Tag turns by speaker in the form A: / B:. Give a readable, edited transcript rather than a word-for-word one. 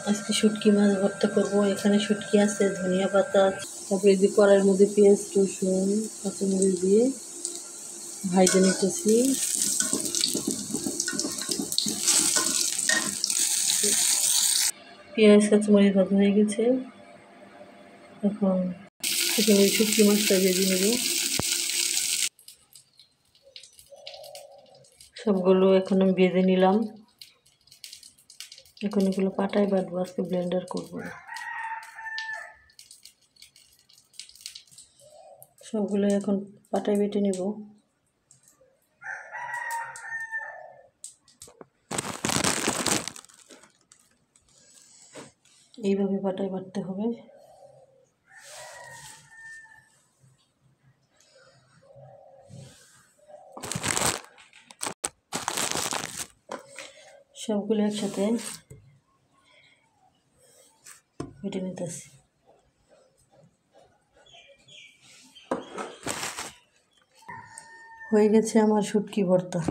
A: আজকে শুটকি মাছ ভর্তা করবো। এখানে শুটকি আছে, ধনিয়া পাতা, তারপরে দিয়ে কড়াইয়ের মধ্যে পেঁয়াজ, রসুন, কাঁচামরিচ দিয়ে ভাজতে নিতেছি। পেঁয়াজ কাঁচামরিচ ভাজা হয়ে গেছে। এখন এখানে শুটকি মাছটা ভেজে নেব। সবগুলো এখন আমি ভেজে নিলাম। এখন এগুলো পাটায় বাটবো, আজকে ব্লেন্ডার করবো। সবগুলো এখন পাটায় বেটে নেব। এইভাবে পাটায় বাটতে হবে। সবগুলো একসাথে বেটে নিতেছি। হয়ে গেছে আমার শুটকি ভর্তা।